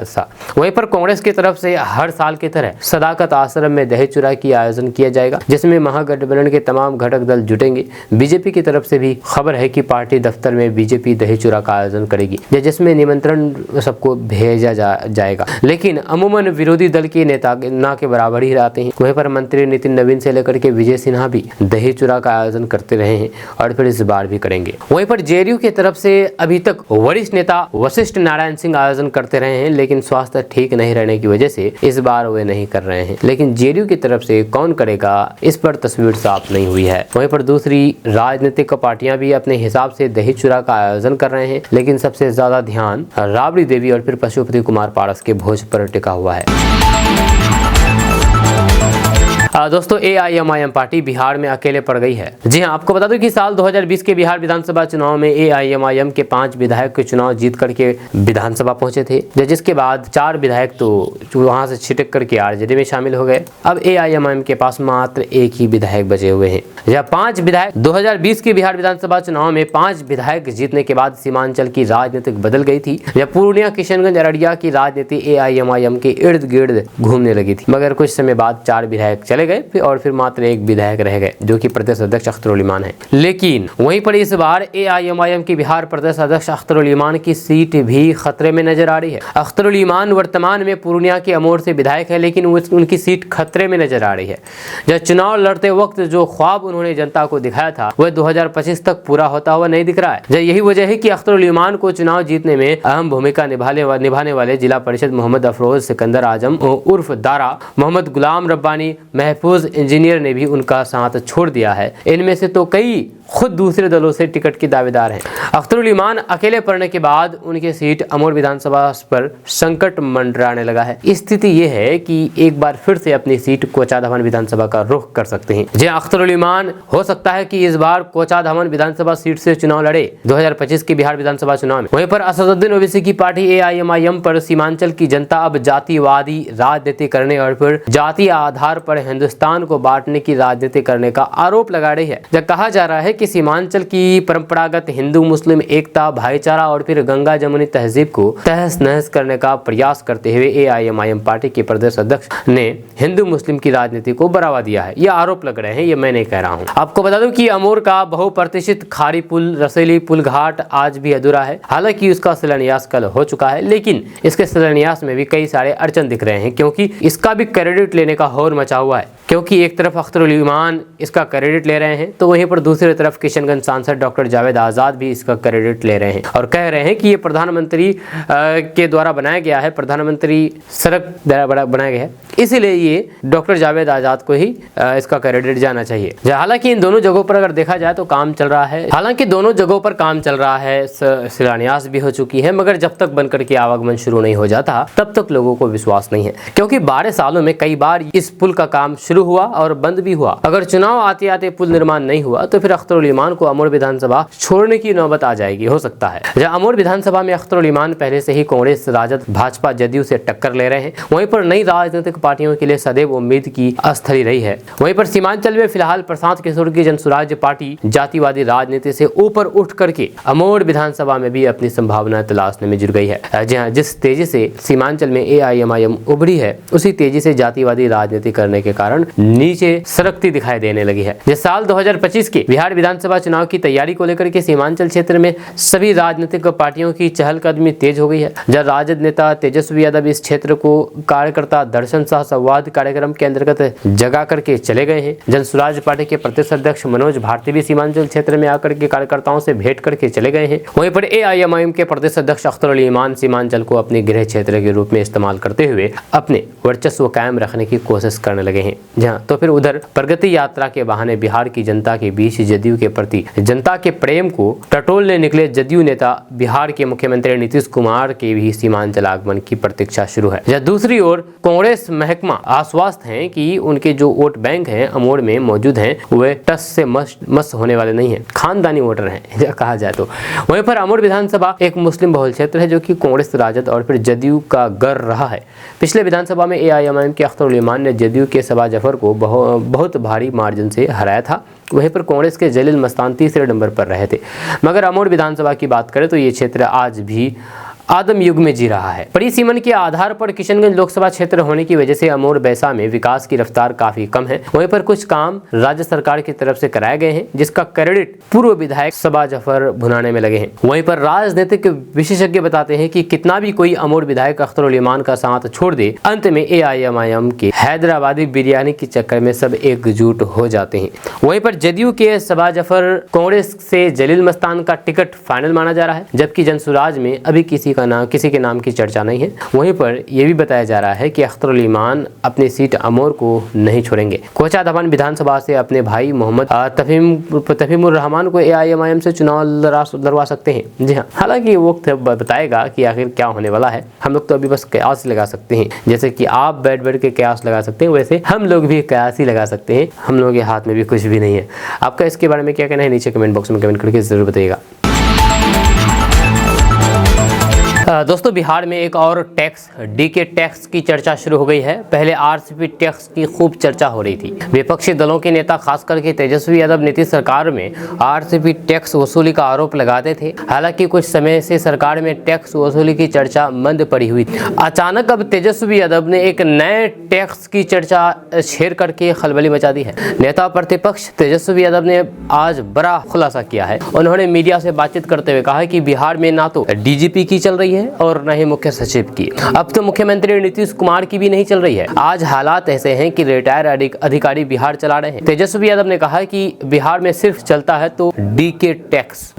वहीं पर कांग्रेस की तरफ से हर साल की तरह सदाकत आश्रम में दही चूरा की आयोजन किया जाएगा, जिसमें महागठबंधन के तमाम घटक दल जुटेंगे। बीजेपी की तरफ से भी खबर है कि पार्टी दफ्तर में बीजेपी दही चूरा का आयोजन करेगी, जिसमें निमंत्रण सबको भेजा जाएगा। लेकिन अमूमन विरोधी दल के नेता ना के बराबर ही रहते हैं। वहीं पर मंत्री नितिन नवीन से लेकर के विजय सिन्हा भी दही चूड़ा का आयोजन करते रहे हैं और फिर इस बार भी करेंगे। वहीं पर जेडीयू की तरफ से अभी तक वरिष्ठ नेता वशिष्ठ नारायण सिंह आयोजन करते रहे हैं, लेकिन स्वास्थ्य ठीक नहीं रहने की वजह से इस बार वे नहीं कर रहे हैं। लेकिन जेडीयू की तरफ से कौन करेगा, इस पर तस्वीर साफ नहीं हुई है। वहीं पर दूसरी राजनीतिक पार्टियां भी अपने हिसाब से दही चूड़ा का आयोजन कर रहे हैं, लेकिन सबसे ज्यादा ध्यान राबड़ी देवी और फिर पशुपति कुमार पारस के भोज पर टिका हुआ है। दोस्तों एआईएमआईएम पार्टी बिहार में अकेले पड़ गई है। जी हां, आपको बता दूं कि साल 2020 के बिहार विधानसभा चुनाव में एआईएमआईएम के 5 विधायक के चुनाव जीत करके विधानसभा पहुंचे थे, जिसके बाद 4 विधायक तो वहां से छिटक करके आरजेडी में शामिल हो गए। अब एआईएमआईएम के पास मात्र एक ही विधायक बचे हुए हैं। यह 5 विधायक 2020 के बिहार विधानसभा चुनाव में 5 विधायक जीतने के बाद सीमांचल की राजनीति बदल गई थी। जब पूर्णिया, किशनगंज, अररिया की राजनीति एआईएमआईएम के इर्द गिर्द घूमने लगी थी, मगर कुछ समय बाद 4 विधायक चले गए और फिर मात्र एक विधायक रह गए, जो कि प्रदेश अध्यक्ष अख्तरुल इमान है। लेकिन वहीं पर इस बार एआईएमआईएम के बिहार प्रदेश अध्यक्ष अख्तरुल इमान की सीट भी खतरे में नजर आ रही है। अख्तरुल इमान वर्तमान में पूर्णिया के अमोर से विधायक है, लेकिन उनकी सीट खतरे में नजर आ रही है। जब चुनाव लड़ते वक्त जो ख्वाब उन्होंने जनता को दिखाया था, वह 2025 तक पूरा होता हुआ नहीं दिख रहा है। यही वजह है कि अख्तरुल इमान को चुनाव जीतने में अहम भूमिका निभाने वाले जिला परिषद मोहम्मद अफरोज सिकंदर आजम उर्फ दारा, मोहम्मद गुलाम रब्बानी, महफूज इंजीनियर ने भी उनका साथ छोड़ दिया है। इनमें से तो कई खुद दूसरे दलों से टिकट के दावेदार हैं। अख्तरुल इमान अकेले पड़ने के बाद उनकी सीट अमोर विधानसभा पर संकट मंडराने लगा है। स्थिति यह है कि एक बार फिर से अपनी सीट कोचाधामन विधानसभा का रुख कर सकते हैं। जी, अख्तरुल इमान हो सकता है कि इस बार कोचाधामन विधानसभा सीट से चुनाव लड़े 2025 के बिहार विधानसभा चुनाव में। वहीं पर असदुद्दीन ओवैसी की पार्टी एआईएमआईएम पर सीमांचल की जनता अब जातिवादी राजनीति करने और फिर जातीय आधार पर हिंदुस्तान को बांटने की राजनीति करने का आरोप लगा रही है। जब कहा जा रहा है कि सीमांचल की परंपरागत हिंदू मुस्लिम एकता, भाईचारा और फिर गंगा जमुनी तहजीब को तहस नहस करने का प्रयास करते हुए एआईएमआईएम पार्टी के प्रदेश अध्यक्ष ने हिंदू मुस्लिम की राजनीति को बढ़ावा दिया है। ये आरोप लग रहे हैं, ये मैं नहीं कह रहा हूँ। आपको बता दूं कि अमोर का बहुप्रतीक्षित खारी पुल, रसेली पुल घाट आज भी अधूरा है। हालांकि उसका शिलान्यास कल हो चुका है, लेकिन इसके शिलान्यास में भी कई सारे अड़चन दिख रहे हैं, क्योंकि इसका भी क्रेडिट लेने का होड़ मचा हुआ है। क्योंकि एक तरफ अख्तरुल इमान इसका क्रेडिट ले रहे हैं, तो वहीं पर दूसरी तरफ किशनगंज सांसद डॉक्टर जावेद आजाद भी इसका क्रेडिट ले रहे हैं और कह रहे हैं कि ये प्रधानमंत्री के द्वारा बनाया गया है, प्रधानमंत्री सड़क द्वारा बनाया गया है, इसीलिए ये डॉक्टर जावेद आजाद को ही इसका क्रेडिट जाना चाहिए। हालांकि इन दोनों जगहों पर अगर देखा जाए तो काम चल रहा है, शिलान्यास भी हो चुकी है, मगर जब तक बनकर के आवागमन शुरू नहीं हो जाता तब तक लोगों को विश्वास नहीं है। क्योंकि 12 सालों में कई बार इस पुल का काम शुरू हुआ और बंद भी हुआ। अगर चुनाव आते आते पुल निर्माण नहीं हुआ तो फिर अख्तरुल इमान को अमोर विधानसभा छोड़ने की नौबत आ जाएगी, हो सकता है। जहां अमोर विधानसभा में अख्तरुल इमान पहले से ही कांग्रेस, राजद, भाजपा, जदयू से टक्कर ले रहे हैं, वहीं पर नई राजनीतिक पार्टियों के लिए सदैव उम्मीद की स्थली रही है। वहीं पर सीमांचल में फिलहाल प्रशांत किशोर की जनसुराज्य पार्टी जातिवादी राजनीति से ऊपर उठ करके अमोर विधानसभा में भी अपनी संभावना तलाशने में जुट गई है। जी हाँ, जिस तेजी से सीमांचल में एआईएमआईएम उभरी है, उसी तेजी से जातिवादी राजनीति करने के कारण नीचे सरकती दिखाई देने लगी है। जिस साल 2025 के बिहार विधानसभा चुनाव की तैयारी को लेकर के सीमांचल क्षेत्र में सभी राजनीतिक पार्टियों की चहलकदमी तेज हो गई है। जब राजद नेता तेजस्वी यादव इस क्षेत्र को कार्यकर्ता दर्शन सह संवाद कार्यक्रम के अंतर्गत जगा करके चले गए हैं। जनसुराज पार्टी के प्रदेश अध्यक्ष मनोज भारती भी सीमांचल क्षेत्र में आकर के कार्यकर्ताओं से भेंट करके चले गए हैं। वहीं पर एआईएमआईएम के प्रदेश अध्यक्ष अख्तरुल इमान सीमांचल को अपने गृह क्षेत्र के रूप में इस्तेमाल करते हुए अपने वर्चस्व कायम रखने की कोशिश करने लगे हैं। जहां तो फिर उधर प्रगति यात्रा के बहाने बिहार की जनता के बीच जदयू के प्रति जनता के प्रेम को टटोलने निकले जदयू नेता बिहार के मुख्यमंत्री नीतीश कुमार के भी सीमांचल आगमन की प्रतीक्षा शुरू है। जब दूसरी ओर कांग्रेस महकमा आश्वस्त है कि उनके जो वोट बैंक हैं अमोर में मौजूद हैं, वे टस से मस होने वाले नहीं है, खानदानी वोटर हैं कहा जाए तो। वहीं पर अमोर विधानसभा एक मुस्लिम बहुल क्षेत्र है, जो कि कांग्रेस, राजद और फिर जदयू का गर रहा है। पिछले विधानसभा में एआईएमआईएम के अख्तरुल इमान ने जदयू के सबा जफर को बहुत भारी मार्जिन से हराया था। वहीं पर कांग्रेस के जलील मस्तान तीसरे नंबर पर रहे थे। मगर अमोर विधानसभा की बात करें तो ये क्षेत्र आज भी आदम युग में जी रहा है। परिसीमन के आधार पर किशनगंज लोकसभा क्षेत्र होने की वजह से अमोर बैसा में विकास की रफ्तार काफी कम है। वहीं पर कुछ काम राज्य सरकार की तरफ से कराए गए हैं, जिसका क्रेडिट पूर्व विधायक सबा जफर भुनाने में लगे हैं। वहीं पर राजनीतिक विशेषज्ञ बताते हैं कि कितना भी कोई अमोर विधायक अख्तर उल ईमान का साथ छोड़ दे, अंत में AIMIM के हैदराबादी बिरयानी के चक्कर में सब एकजुट हो जाते हैं। वहीं पर जदयू के सबा जफर कांग्रेस से जलील मस्तान का टिकट फाइनल माना जा रहा है, जबकि जनसुराज में अभी किसी के नाम की चर्चा नहीं है। वहीं पर यह भी बताया जा रहा है कि अख्तर उल ईमान अपनी सीट अमोर को नहीं छोड़ेंगे। कोचाधामान विधानसभा से अपने भाई मोहम्मद तफीमुर रहमान को AIMIM से चुनाव लड़वा सकते हैं। जी हाँ, हालांकि वो बताएगा कि आखिर क्या होने वाला है। हम लोग तो अभी बस कयास लगा सकते हैं, जैसे कि आप बैठ के कयास लगा सकते हैं, वैसे हम लोग भी कयास ही लगा सकते हैं। हम लोगों के हाथ में भी कुछ भी नहीं है। आपका इसके बारे में क्या कहना है, नीचे कमेंट बॉक्स में कमेंट करके जरूर बताइएगा। दोस्तों, बिहार में एक और टैक्स DK टैक्स की चर्चा शुरू हो गई है। पहले RCP टैक्स की खूब चर्चा हो रही थी। विपक्षी दलों के नेता खास करके तेजस्वी यादव नीतीश सरकार में RCP टैक्स वसूली का आरोप लगाते थे। हालांकि कुछ समय से सरकार में टैक्स वसूली की चर्चा मंद पड़ी हुई थी। अचानक अब तेजस्वी यादव ने एक नए टैक्स की चर्चा छेड़ करके खलबली मचा दी है। नेता प्रतिपक्ष तेजस्वी यादव ने आज बड़ा खुलासा किया है। उन्होंने मीडिया से बातचीत करते हुए कहा कि बिहार में ना तो DGP की चल रही है और न ही मुख्य सचिव की, अब तो मुख्यमंत्री नीतीश कुमार की भी नहीं चल रही है। आज हालात ऐसे हैं कि रिटायर अधिकारी बिहार चला रहे हैं। तेजस्वी यादव ने कहा कि बिहार में सिर्फ चलता है तो DK टैक्स।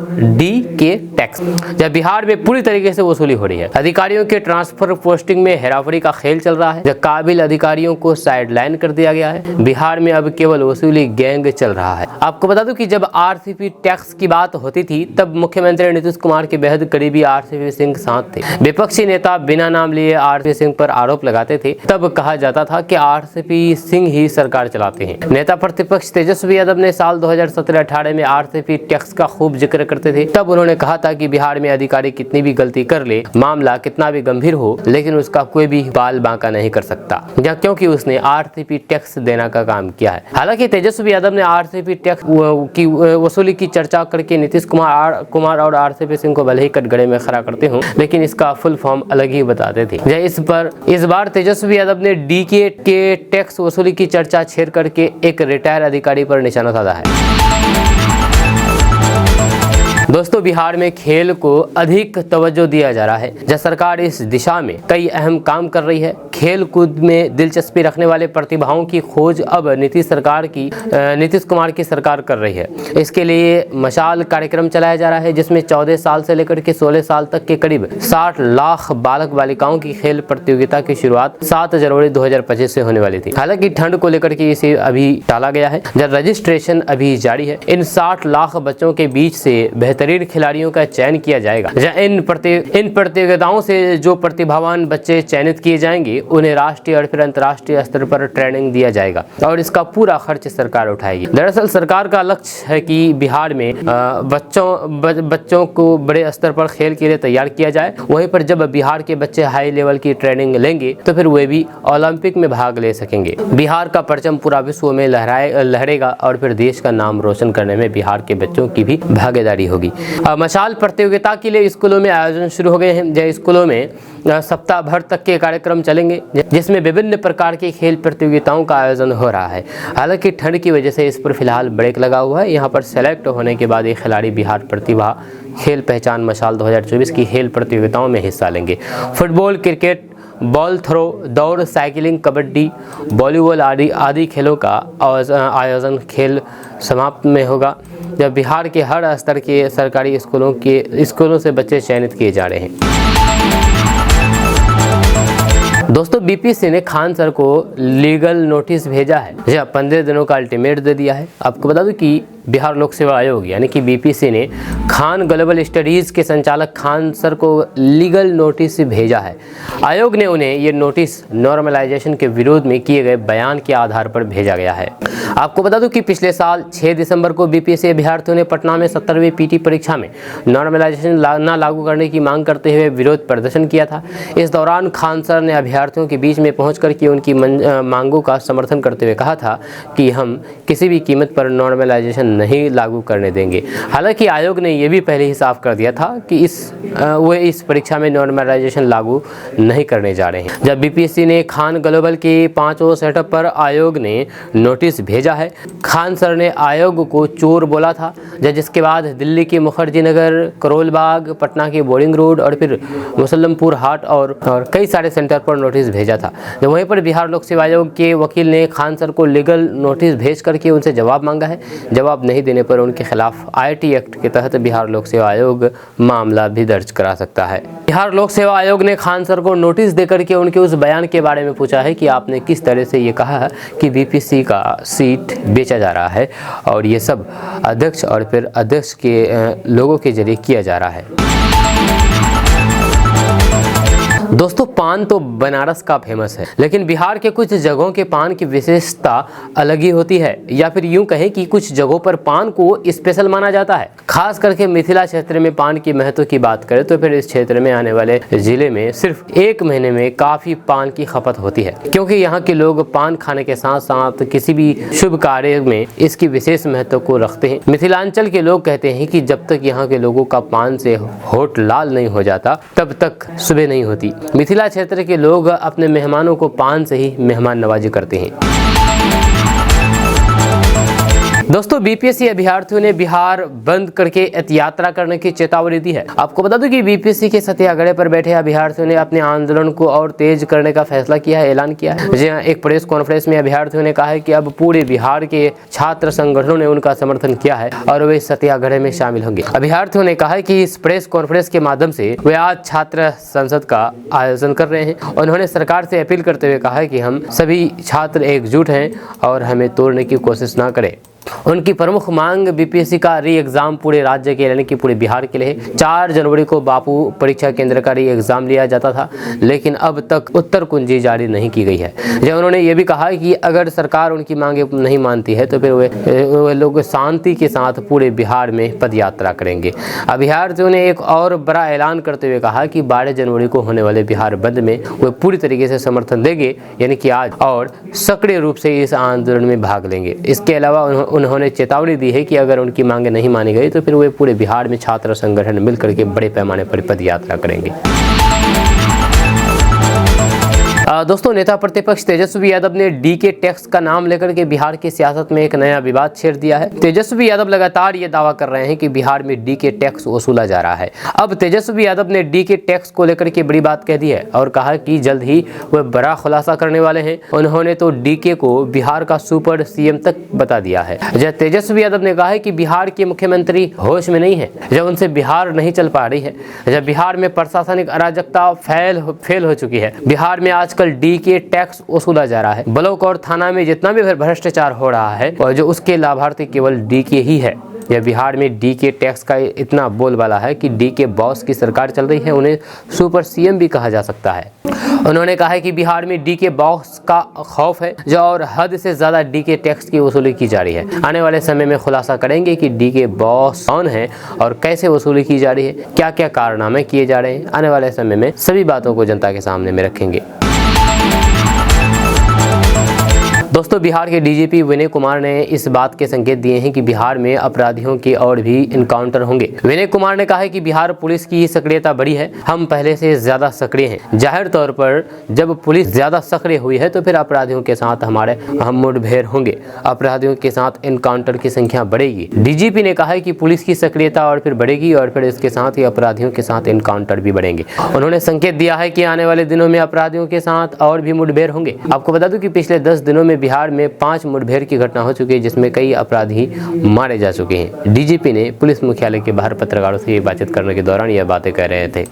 जब बिहार में पूरी तरीके से वसूली हो रही है, अधिकारियों के ट्रांसफर पोस्टिंग में हेराफेरी का खेल चल रहा है, जब काबिल अधिकारियों को साइडलाइन कर दिया गया है। बिहार में अब केवल वसूली गैंग चल रहा है। आपको बता दूं कि जब RCP टैक्स की बात होती थी, तब मुख्यमंत्री नीतीश कुमार के बेहद करीबी RCP सिंह साथ थे। विपक्षी नेता बिना नाम लिए RCP सिंह पर आरोप लगाते थे। तब कहा जाता था कि RCP सिंह ही सरकार चलाते हैं। नेता प्रतिपक्ष तेजस्वी यादव ने साल 2017-18 में RCP टैक्स का खूब जिक्र करते थे। तब उन्होंने कहा था कि बिहार में अधिकारी कितनी भी गलती कर ले, मामला कितना भी गंभीर हो, लेकिन उसका कोई भी बाल बांका नहीं कर सकता, क्योंकि उसने RCP टैक्स देने का काम किया है। हालांकि तेजस्वी यादव ने RCP टैक्स की वसूली की चर्चा करके नीतीश कुमार और RCP सिंह को भले ही कटघरे में खड़ा करते हों, लेकिन इसका फुल फॉर्म अलग ही बताते थे। इस बार तेजस्वी यादव ने DK के टैक्स वसूली की चर्चा छेड़ करके एक रिटायर अधिकारी पर निशाना साधा है। दोस्तों, बिहार में खेल को अधिक तवज्जो दिया जा रहा है। जब सरकार इस दिशा में कई अहम काम कर रही है। खेल कूद में दिलचस्पी रखने वाले प्रतिभाओं की खोज अब नीतीश कुमार की सरकार कर रही है। इसके लिए मशाल कार्यक्रम चलाया जा रहा है, जिसमें 14 साल से लेकर के 16 साल तक के करीब 60 लाख बालक बालिकाओं की खेल प्रतियोगिता की शुरुआत 7 जनवरी 2025 से होने वाली थी। हालांकि ठंड को लेकर के इसे अभी टाला गया है, जब रजिस्ट्रेशन अभी जारी है। इन 60 लाख बच्चों के बीच से बेहतरीन खिलाड़ियों का चयन किया जाएगा। इन प्रतियोगिताओं से जो प्रतिभावान बच्चे चयनित किए जाएंगे, उन्हें राष्ट्रीय और फिर अंतर्राष्ट्रीय स्तर पर ट्रेनिंग दिया जाएगा और इसका पूरा खर्च सरकार उठाएगी। दरअसल सरकार का लक्ष्य है कि बिहार में बच्चों को बड़े स्तर पर खेल के लिए तैयार किया जाए। वहीं पर जब बिहार के बच्चे हाई लेवल की ट्रेनिंग लेंगे, तो फिर वे भी ओलंपिक में भाग ले सकेंगे। बिहार का परचम पूरा विश्व में लहरेगा और फिर देश का नाम रोशन करने में बिहार के बच्चों की भी भागीदारी होगी। मशाल प्रतियोगिता के लिए स्कूलों में आयोजन शुरू हो गए हैं। जय स्कूलों में सप्ताह भर तक के कार्यक्रम चलेंगे, जिसमें विभिन्न प्रकार की खेल प्रतियोगिताओं का आयोजन हो रहा है। हालांकि ठंड की वजह से इस पर फिलहाल ब्रेक लगा हुआ है। यहाँ पर सेलेक्ट होने के बाद ये खिलाड़ी बिहार प्रतिभा खेल पहचान मशाल 2024 की खेल प्रतियोगिताओं में हिस्सा लेंगे। फुटबॉल, क्रिकेट, बॉल थ्रो, दौड़, साइकिलिंग, कबड्डी, वॉलीबॉल आदि खेलों का आयोजन खेल समाप्त में होगा, जब बिहार के हर स्तर के सरकारी स्कूलों से बच्चे चयनित किए जा रहे हैं। दोस्तों, BPC ने खान सर को लीगल नोटिस भेजा है। 15 दिनों का अल्टीमेट दे दिया है। आपको बता दूं कि बिहार लोक सेवा आयोग यानी कि BPC ने खान ग्लोबल स्टडीज़ के संचालक खान सर को लीगल नोटिस भेजा है। आयोग ने उन्हें ये नोटिस नॉर्मलाइजेशन के विरोध में किए गए बयान के आधार पर भेजा गया है। आपको बता दूं कि पिछले साल 6 दिसंबर को BPC अभ्यर्थियों ने पटना में 70वीं PT परीक्षा में नॉर्मलाइजेशन न लागू करने की मांग करते हुए विरोध प्रदर्शन किया था। इस दौरान खान सर ने अभ्यर्थियों के बीच में पहुंचकर के उनकी मांगों का समर्थन करते हुए कहा था कि हम किसी भी कीमत पर नॉर्मलाइजेशन नहीं लागू करने देंगे। हालांकि आयोग ने यह भी पहले ही साफ कर दिया था कि वे इस परीक्षा में नॉर्मलाइजेशन लागू नहीं करने जा रहे हैं। जब बीपीएससी ने खान ग्लोबल के 5वें सेटअप पर आयोग ने नोटिस भेजा है। खान सर ने आयोग को चोर बोला था, जिसके बाद दिल्ली के मुखर्जी नगर, करोल बाग, पटना के बोरिंग रोड और फिर मुसल्लमपुर हाट और कई सारे सेंटर पर नोटिस भेजा था। जब वहीं पर बिहार लोक सेवा आयोग के वकील ने खान सर को लीगल नोटिस भेज करके उनसे जवाब मांगा है। जवाब नहीं देने पर उनके खिलाफ आईटी एक्ट के तहत बिहार लोक सेवा आयोग मामला भी दर्ज करा सकता है। बिहार लोक सेवा आयोग ने खान सर को नोटिस देकर के उनके उस बयान के बारे में पूछा है कि आपने किस तरह से ये कहा है कि बीपीएससी का सीट बेचा जा रहा है और ये सब अध्यक्ष और फिर अध्यक्ष के लोगों के जरिए किया जा रहा है। दोस्तों, पान तो बनारस का फेमस है, लेकिन बिहार के कुछ जगहों के पान की विशेषता अलग ही होती है, या फिर यूं कहें कि कुछ जगहों पर पान को स्पेशल माना जाता है। खास करके मिथिला क्षेत्र में पान की महत्व की बात करें तो फिर इस क्षेत्र में आने वाले जिले में सिर्फ 1 महीने में काफी पान की खपत होती है, क्योंकि यहाँ के लोग पान खाने के साथ साथ किसी भी शुभ कार्य में इसकी विशेष महत्व को रखते हैं। मिथिलांचल के लोग कहते हैं कि जब तक यहाँ के लोगों का पान से होठ लाल नहीं हो जाता तब तक सुबह नहीं होती। मिथिला क्षेत्र के लोग अपने मेहमानों को पान से ही मेहमान नवाजी करते हैं। दोस्तों, बीपीएससी अभ्यर्थियों ने बिहार बंद करके यात्रा करने की चेतावनी दी है। आपको बता दूं कि बीपीएससी के सत्याग्रह पर बैठे अभ्यर्थियों ने अपने आंदोलन को और तेज करने का फैसला किया है, ऐलान किया है। जी हां, एक प्रेस कॉन्फ्रेंस में अभ्यर्थियों ने कहा है कि अब पूरे बिहार के छात्र संगठनों ने उनका समर्थन किया है और वे सत्याग्रह में शामिल होंगे। अभ्यर्थियों ने कहा है कि इस प्रेस कॉन्फ्रेंस के माध्यम से वे आज छात्र संसद का आयोजन कर रहे हैं। उन्होंने सरकार से अपील करते हुए कहा है कि हम सभी छात्र एकजुट हैं और हमें तोड़ने की कोशिश न करें। उनकी प्रमुख मांग बीपीएससी का री एग्जाम पूरे राज्य के यानी कि पूरे बिहार के लिए 4 जनवरी को बापू परीक्षा केंद्र का री एग्जाम लिया जाता था, लेकिन अब तक उत्तर कुंजी जारी नहीं की गई है। जब उन्होंने ये भी कहा कि अगर सरकार उनकी मांगे नहीं मानती है तो फिर वे लोग शांति के साथ पूरे बिहार में पदयात्रा करेंगे। अभ्यर्थियों ने एक और बड़ा ऐलान करते हुए कहा कि 12 जनवरी को होने वाले बिहार बंद में वे पूरी तरीके से समर्थन देंगे, यानी कि आज, और सक्रिय रूप से इस आंदोलन में भाग लेंगे। इसके अलावा उन्होंने चेतावनी दी है कि अगर उनकी मांगे नहीं मानी गई तो फिर वे पूरे बिहार में छात्र संगठन मिलकर के बड़े पैमाने पर पदयात्रा करेंगे। दोस्तों, नेता प्रतिपक्ष तेजस्वी यादव ने डीके टैक्स का नाम लेकर के बिहार की सियासत में एक नया विवाद छेड़ दिया है। तेजस्वी यादव लगातार ये दावा कर रहे हैं कि बिहार में डीके टैक्स वसूला जा रहा है। अब तेजस्वी यादव ने डीके टैक्स को लेकर के बड़ी बात कह दी है और कहा कि जल्द ही वह बड़ा खुलासा करने वाले हैं। उन्होंने तो डीके को बिहार का सुपर सीएम तक बता दिया है। जब तेजस्वी यादव ने कहा है कि बिहार के मुख्यमंत्री होश में नहीं है, जब उनसे बिहार नहीं चल पा रही है, जब बिहार में प्रशासनिक अराजकता फेल हो चुकी है, बिहार में आजकल डीके टैक्स वसूला जा रहा है। ब्लॉक और थाना में जितना भी भ्रष्टाचार हो रहा है और जो उसके लाभार्थी केवल डीके ही है। यह बिहार में डीके टैक्स का इतना बोलबाला है कि डीके बॉस की सरकार चल रही है, उन्हें सुपर सीएम भी कहा जा सकता है। उन्होंने कहा है कि बिहार में डीके बॉस का खौफ है जो और हद से ज्यादा डीके टैक्स की वसूली की जा रही है। आने वाले समय में खुलासा करेंगे कि डीके बॉस कौन है और कैसे वसूली की जा रही है, क्या क्या कारनामे किए जा रहे हैं। आने वाले समय में सभी बातों को जनता के सामने में रखेंगे। दोस्तों, बिहार के डीजीपी विनय कुमार ने इस बात के संकेत दिए हैं कि बिहार में अपराधियों के और भी इनकाउंटर होंगे। विनय कुमार ने कहा है कि बिहार पुलिस की सक्रियता बढ़ी है, हम पहले से ज्यादा सक्रिय हैं। जाहिर तौर पर जब पुलिस ज्यादा सक्रिय हुई है तो फिर अपराधियों के साथ हमारे मुठभेड़ होंगे, अपराधियों के साथ इनकाउंटर की संख्या बढ़ेगी। डीजीपी ने कहा है कि पुलिस की सक्रियता और फिर बढ़ेगी और फिर इसके साथ ही अपराधियों के साथ इनकाउंटर भी बढ़ेंगे। उन्होंने संकेत दिया है कि आने वाले दिनों में अपराधियों के साथ और भी मुठभेड़ होंगे। आपको बता दूं कि पिछले 10 दिनों में बिहार में 5 मुठभेड़ की घटना हो चुकी है, जिसमें कई अपराधी मारे जा चुके हैं। डीजीपी ने पुलिस मुख्यालय के बाहर पत्रकारों से बातचीत करने के दौरान यह बातें कह रहे थे।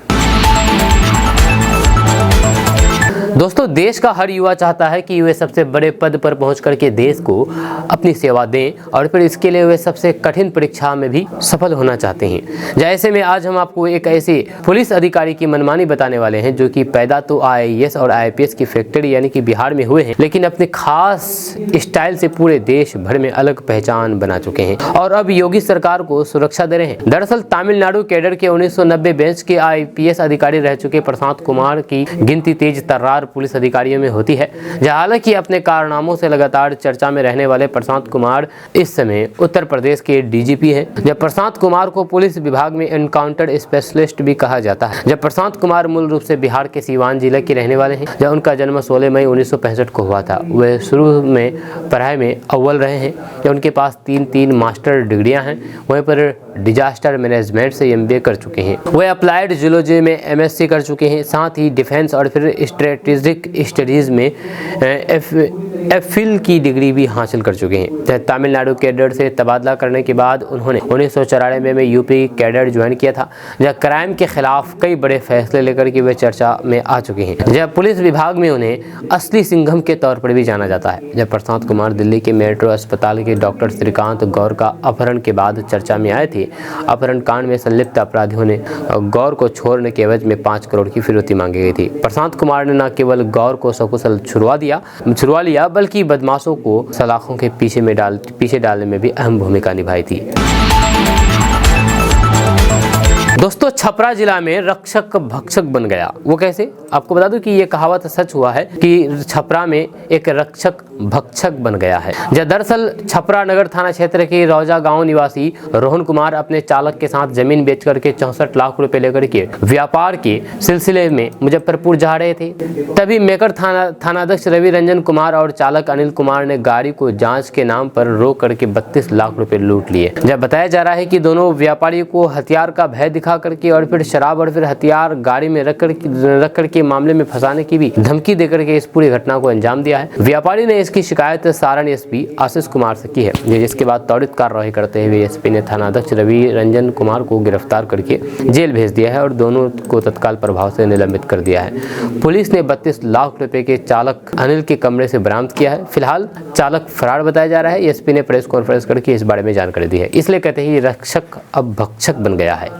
दोस्तों, देश का हर युवा चाहता है कि वे सबसे बड़े पद पर पहुंच करके देश को अपनी सेवा दें और फिर इसके लिए वे सबसे कठिन परीक्षा में भी सफल होना चाहते हैं। जैसे में आज हम आपको एक ऐसे पुलिस अधिकारी की मनमानी बताने वाले हैं जो कि पैदा तो आईएएस और आईपीएस की फैक्ट्री यानी कि बिहार में हुए हैं, लेकिन अपने खास स्टाइल से पूरे देश भर में अलग पहचान बना चुके हैं और अब योगी सरकार को सुरक्षा दे रहे हैं। दरअसल तमिलनाडु कैडर के 1990 बैच के आईपीएस अधिकारी रह चुके प्रशांत कुमार की गिनती तेज तर्रार पुलिस अधिकारियों में होती है। हालांकि अपने कारनामों से लगातार चर्चा में रहने वाले प्रशांत कुमार इस समय उत्तर प्रदेश के डीजीपी हैं। जब प्रशांत कुमार को पुलिस विभाग में एनकाउंटर स्पेशलिस्ट भी कहा जाता है। जब प्रशांत कुमार मूल रूप से बिहार के सीवान जिले के रहने वाले हैं। जब उनका जन्म 16 मई 1965 को हुआ था। वे शुरू में पढ़ाई में अव्वल रहे हैं। जब उनके पास तीन मास्टर डिग्रियां हैं। वहीं पर डिजास्टर मैनेजमेंट से एमबीए कर चुके हैं। वे अप्लाइड जूलॉजी में एमएससी कर चुके हैं। साथ ही डिफेंस और फिर स्ट्रेटेजिक स्टडीज में एफिल की डिग्री भी हासिल कर चुके हैं। तमिलनाडु कैडर से तबादला करने के बाद उन्होंने 1994 में यूपी कैडर ज्वाइन किया था। जब क्राइम के खिलाफ कई बड़े फैसले लेकर के वे चर्चा में आ चुके हैं। जब पुलिस विभाग में उन्हें असली सिंघम के तौर पर भी जाना जाता है। जब प्रशांत कुमार दिल्ली के मेट्रो अस्पताल के डॉक्टर श्रीकांत गौर का अपहरण के बाद चर्चा में आए थे। अपहरण कांड में संलिप्त अपराधियों ने गौर को छोड़ने के एवज में 5 करोड़ की फिरौती मांगी गई थी। प्रशांत कुमार ने न केवल गौर को सकुशल छुड़वा लिया बल्कि बदमाशों को सलाखों के पीछे डालने में भी अहम भूमिका निभाई थी। दोस्तों, छपरा जिला में रक्षक भक्षक बन गया। वो कैसे? आपको बता दूं कि ये कहावत सच हुआ है कि छपरा में एक रक्षक भक्षक बन गया है। दरअसल छपरा नगर थाना क्षेत्र के रौजा गांव निवासी रोहन कुमार अपने चालक के साथ जमीन बेच करके 64 लाख रुपए लेकर के व्यापार के सिलसिले में मुजफ्फरपुर जा रहे थे। तभी मेकर थानाध्यक्ष रवि रंजन कुमार और चालक अनिल कुमार ने गाड़ी को जांच के नाम पर रोक करके 32 लाख रुपए लूट लिए। जब बताया जा रहा है कि दोनों व्यापारियों को हथियार का भय दिखा करके और फिर शराब और फिर हथियार गाड़ी में रख करके मामले में फंसाने की भी धमकी देकर के इस पूरी घटना को अंजाम दिया है। व्यापारी ने इसकी शिकायत सारण एसपी आशीष कुमार से की है, जिसके बाद त्वरित कार्रवाई करते हुए एसपी ने थानाध्यक्ष रवि रंजन कुमार को गिरफ्तार करके जेल भेज दिया है और दोनों को तत्काल प्रभाव से निलंबित कर दिया है। पुलिस ने 32 लाख रुपए के चालक अनिल के कमरे से बरामद किया है। फिलहाल चालक फरार बताया जा रहा है। एसपी ने प्रेस कॉन्फ्रेंस करके इस बारे में जानकारी दी है। इसलिए कहते हैं ये रक्षक अब भक्षक बन गया है।